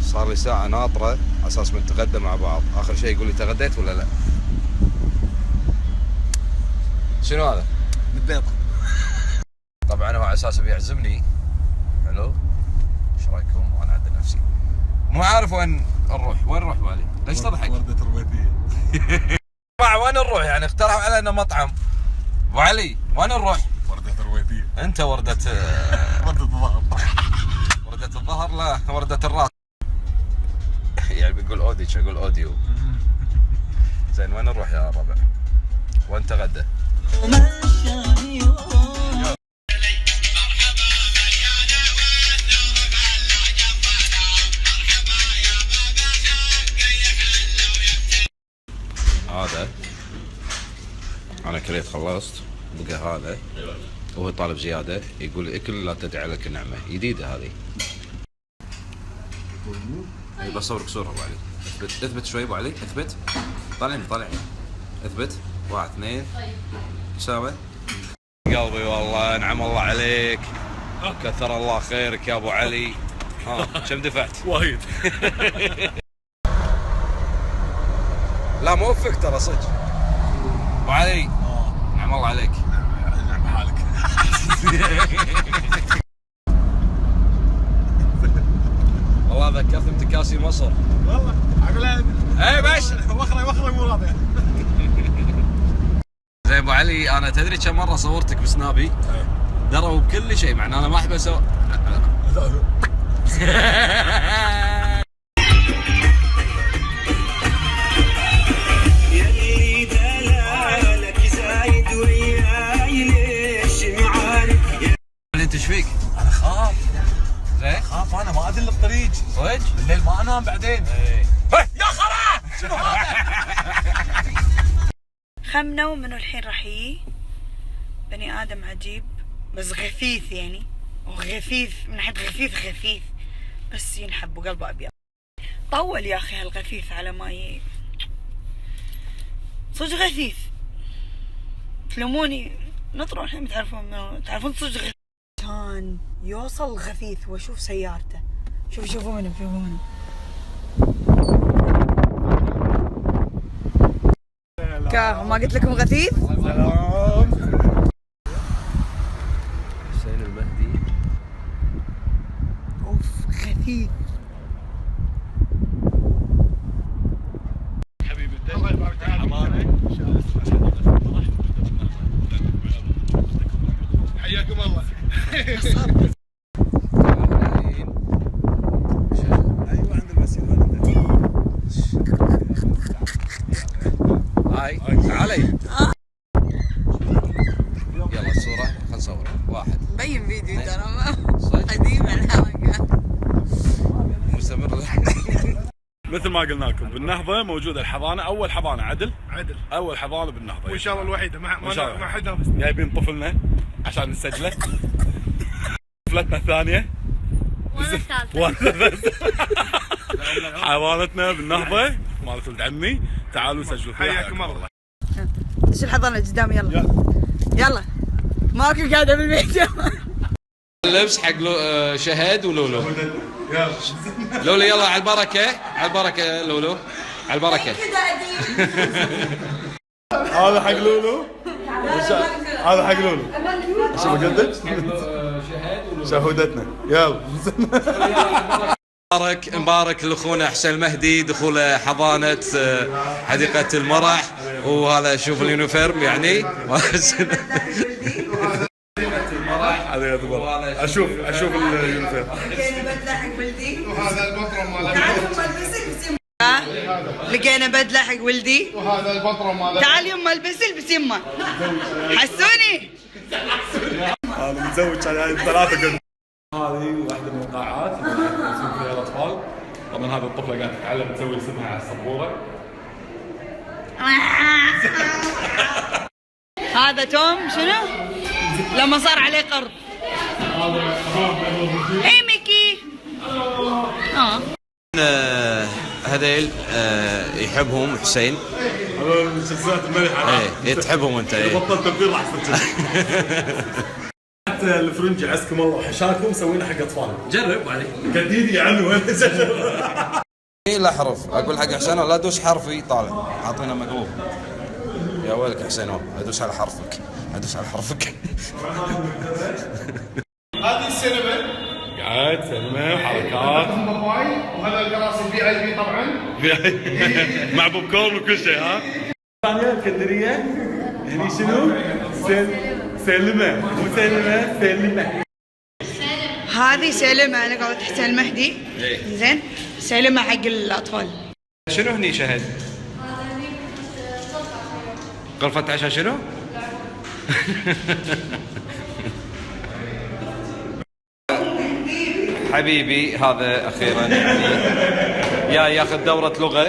صار لي ساعة ناطرة على اساس نتغدى مع بعض. اخر شيء يقول لي تغديت ولا لا؟ شنو هذا؟ بالبيض. طبعا هو على اساس بيعزمني. حلو. ايش رايكم؟ وانا اعدل نفسي. مو عارف وين نروح، وين نروح بالي؟ ليش تضحك؟ وردة رويتية. وين نروح يعني؟ اقترحوا علينا مطعم. ابو علي وين نروح؟ وردة رويتية. انت وردة وردة الظهر. وردة الظهر؟ لا وردة الراس. يعني بيقول اوديتش اقول اوديو. زين وين نروح يا ربع؟ وين تغدى؟ هذا انا كليت خلصت، بقى هذا وهو طالب زياده يقول لي اكل لا تدعي لك النعمه. جديده هذه. اي بصورك صوره ابو علي. اثبت شوي ابو علي، اثبت. طالعني اثبت. 1 2 سامع. قلبي والله انعم الله عليك، كثر الله خيرك يا ابو علي. ها كم دفعت؟ وايد. لا موفق ترى صدق. ابو علي نعم الله عليك. نعم حالك. والله ذكرتني بتكاسي مصر. والله عقلين. اي باش وخري مو راضي. زين ابو علي انا تدري كم مره صورتك بسنابي؟ دروا بكل شيء، مع ان انا ما احب اسوي. انت ايش فيك؟ انا خاف. زين؟ خاف انا ما ادري الطريق. صدق؟ الليل ما انام بعدين. اي. يا خرا! شنو هذا؟ خمنة ومنو الحين راح يجي. بني آدم عجيب بس غثيث يعني، وغثيث من ناحية غثيث بس ينحب وقلبه أبيض. طول يا أخي هالغثيث على ما صدق غثيث. تلوموني نطروا الحين تعرفون صدق غثيث. كان يوصل غثيث واشوف سيارته. شوفوا منه. ما قلت لكم غثيث؟ سلام. حسين المهدي. اوف غثيث. حبيبي الله يبارك فيك. حياكم الله. ايوه عند المسجد. هاي تعالي. يلا الصورة خلنا نصور. 1 مبين فيديو ترى صدق؟ قديم الحركة. مستمر. مثل ما قلنا لكم بالنهضه موجوده الحضانه، اول حضانه عدل اول حضانه بالنهضه، وان شاء الله الوحيده ما حد نافس. جايبين طفلنا عشان نسجله. طفلتنا الثانيه حضانتنا بالنهضه مالت ولد عمي. تعالوا سجلوا فيها. حياكم الله. دش الحضانة قدام يلا ماكو قاعدة بالبيت. اللبس حق شهد ولولو. لولو يلا على البركة لولو على البركة. هذا حق لولو. هذا حق لولو. شوف قدك شهودتنا. يلا. مبارك لاخونا حسين المهدي دخول حضانة حديقة المرح. وهذا شوف اليونيفورم يعني. اشوف اليونيفورم. وهذا البطرون لقينا بدلة حق ولدي. وهذا البطرون ماله. تعال يما البس يما. حسوني. انا متزوج على 3 هذه واحدة من القاعات اللي يكون فيها الاطفال. طبعا هذه الطفلة قاعدة تتعلم تسوي اسمها على السبورة. هذا توم شنو؟ لما صار عليه قرض. اي ميكي. هذيل يحبهم حسين. هذول شخصيات الملحة. ايه تحبهم انت. بطلت تبديل راح تسجل. حتى الفرنجي عزكم الله وحشاكم مسوينه حق اطفال. جرب علي. قديدي يا عمي وين اي لا حرف، اقول حق حسين لا دوس حرفي طالع، اعطينا مقلوب. يا ويلك حسين والله، ادوس على حرفك، ادوس على حرفك. هذه السينما قاعد سينما حركات وهذا الكراسي VIP طبعا مع بوب كورن وكل شيء. ها ثانية الكندرية هني شنو؟ سينما مو سينما سينما. هذه سيلمة انا قاعدة تحت المهدي. زين سيلمة حق الاطفال. شنو هني شهد؟ غرفة عشاء شنو؟ حبيبي هذا اخيرا يعني ياخذ دورة لغة.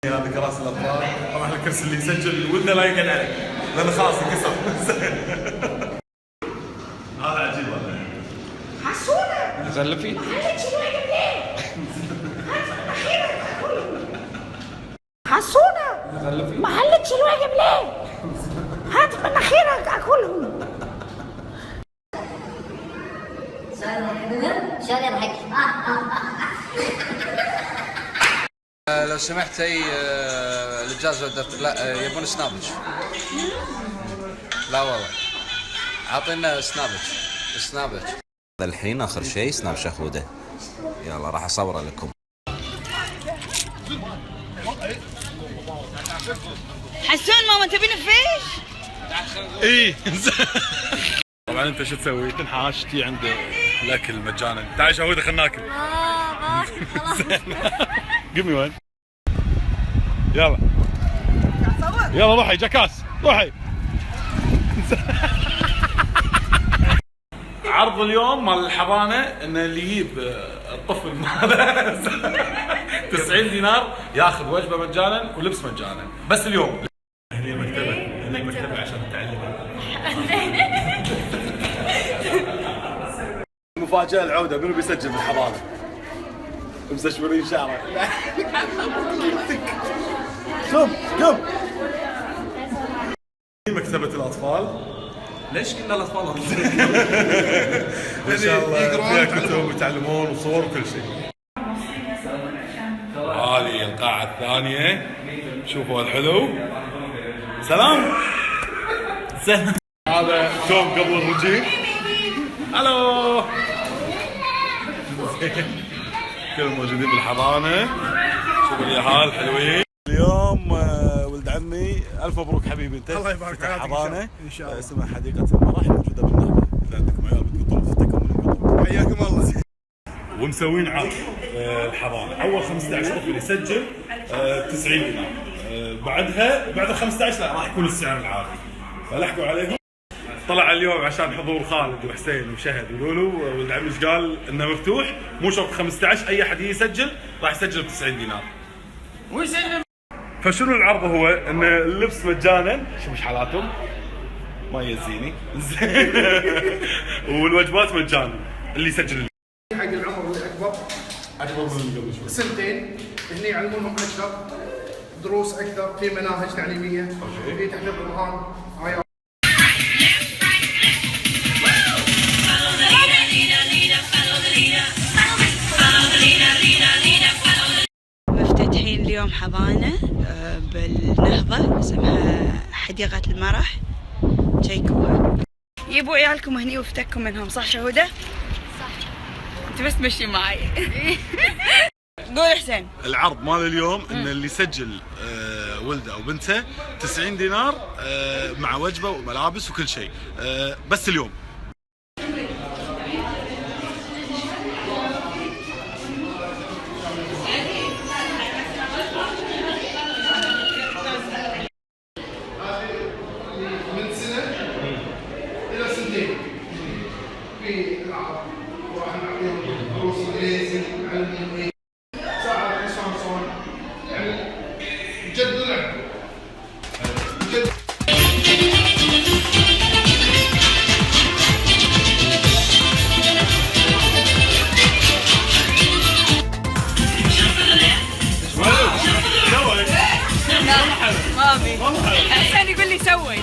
هذا كراسي الاطفال، طبعا الكرسي اللي يسجل ودنا لا يقعد عليه لانه خلاص انكسر. هذا عجيب والله. حسونة نزل فيه حسونة محلك شنو قبل هات من اخيرك اكلهم. شلون يضحك؟ لو سمحت اي الجاز لا يبون سنابج. لا والله اعطينا سنابج. الحين اخر شيء سناب شخوده. يلا راح اصوره لكم. حسون ماما تبي نفيش؟ اي طبعا انت شو تسوي؟ تنحاش تي عند الاكل مجانا. تعال شهوده خلنا ناكل. قمي وين؟ يلا يلا روحي جاكاس روحي. عرض اليوم مال الحضانه ان اللي يجيب الطفل ماله 90 دينار ياخذ وجبه مجانا ولبس مجانا بس اليوم. هني المكتبه عشان تعلم. مفاجاه العوده منو بيسجل بالحضانه؟ مستشفرين شعره. قم مكتبه الاطفال. ليش كنا الاطفال؟ ان شاء الله فيها كتب ويتعلمون وصور وكل شيء. هذه القاعة الثانية شوفوا الحلو. سلام. هذا توم قبل الرجيم. الو. كل موجودين بالحضانة. شوفوا اليهال الحلوين. اليوم ولد عمي الف مبروك حبيبي انت. الله يبارك فيك. حضانة ان شاء الله اسمها حديقة المرح موجودة بالنهضة. اذا عندكم عيال بتقطون فتكم ونقطون. حياكم الله. ومسوين عرض الحضانه اول 15 طفل يسجل 90 دينار. بعدها بعد ال 15 لا راح يكون السعر العادي. فلحقوا عليهم. طلع اليوم عشان حضور خالد وحسين وشهد ولولو ولد عمي ايش قال انه مفتوح مو شرط 15 اي احد يسجل راح يسجل ب 90 دينار. ويسلم. فشنو العرض هو؟ ان اللبس مجانا شوف ايش حالاتهم ما يزيني والوجبات مجانا اللي يسجل حق العمر اللي اكبر من اللي قبل شوي. سنتين هني يعلمونهم اكثر دروس اكثر في مناهج تعليميه في تحفيظ القران آيات. مفتتحين اليوم حضانة بالنهضة اسمها حديقة المرح. جيكوها جيبوا عيالكم هني وافتكوا منهم صح شهودة؟ صح. انت بس تمشي معي. قول حسين. العرض مال اليوم ان اللي يسجل ولده او بنته 90 دينار مع وجبه وملابس وكل شيء بس اليوم. من سنه الى سنتين في العرض وراح نعطيهم دروس انجليزي نعلمهم ساعه شلون يعني جد لعب جد. ما ابي حسين يقول لي سوي.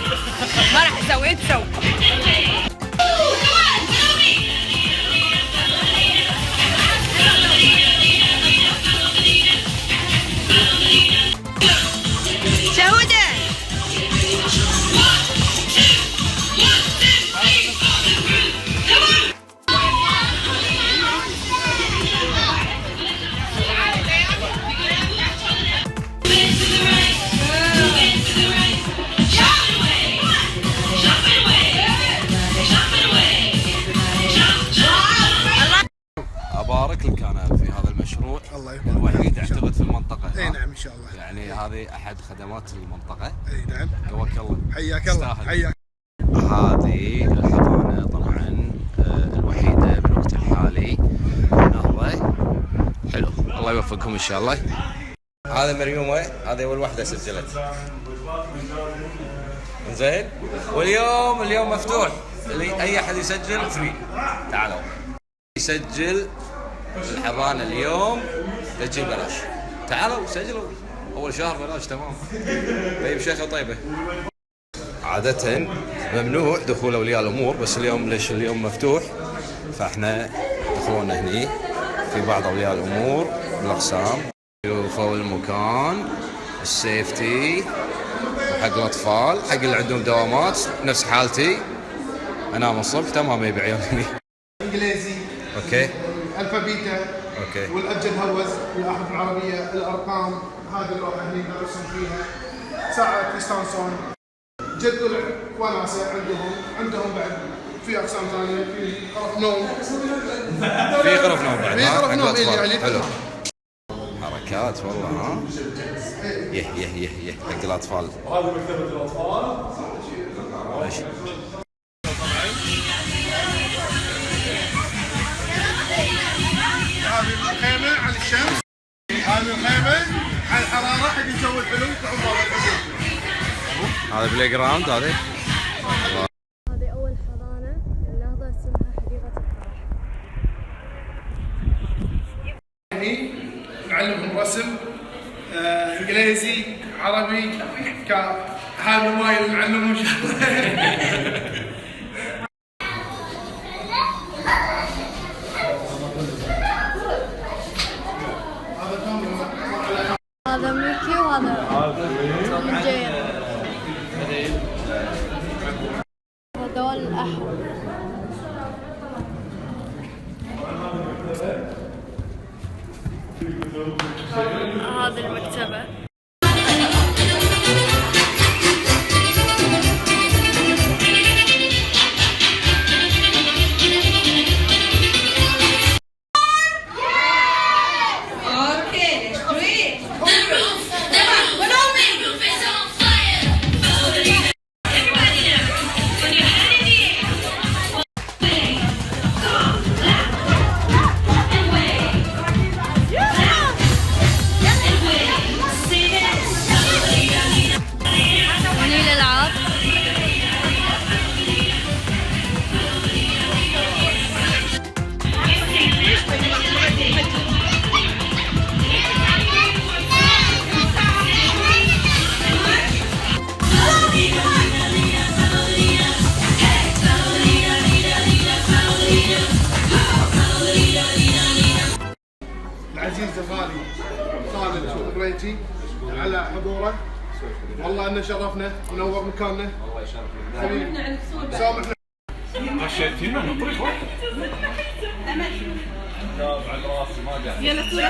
في احد خدمات المنطقه. اي نعم. قواك الله. حياك الله. حياك. هذه الحضانه طبعا الوحيده بالوقت الحالي نهضه. حلو، الله يوفقكم ان شاء الله. هذا مريومه، هذه اول واحده سجلت. زين، واليوم مفتوح، اي احد يسجل فري. تعالوا يسجل الحضانه اليوم تجي ببلاش. تعالوا سجلوا، اول شهر ببلاش. تمام. طيب شيخه طيبه. عاده ممنوع دخول اولياء الامور، بس اليوم ليش اليوم مفتوح؟ فاحنا دخلونا هني في بعض اولياء الامور بالاقسام، شوفوا المكان، السيفتي حق الاطفال، حق اللي عندهم دوامات نفس حالتي. انام الصبح تمام يبي عيالي. انجليزي. اوكي. الفابيتا. اوكي. والابجد هوز، والاحرف العربيه، الارقام، هذه اللوحه هني ندرسهم فيها. ساعات يستانسون. جدول وناسه عندهم بعد في اقسام ثانيه، في غرف نوم. في غرف نوم بعد. في غرف نوم يعني. حلو. حركات والله. ها. يه حق الاطفال. وهذا مكتبه الاطفال. ماشي. هذه الخيمه عن الشمس، هذه الخيمه عن الحراره حق الجو الحلو. هذا بلاي جراوند. هذه أول حضانة النهضة اسمها حديقة الفرح. هني نعلمهم رسم، انجليزي، عربي، هذا الموبايل نعلمهم ان شاء الله. هذا ميكي وهذا توم جيري. هذول الأحمر. هذه المكتبة. العزيز الغالي خالد الغريتي على حضوره، والله انه شرفنا ونور مكاننا. الله يشرفنا. حبيبي سامحنا. غشيتينا من طريق واحد. لا بعد راسي ما قاعد. يلا صورة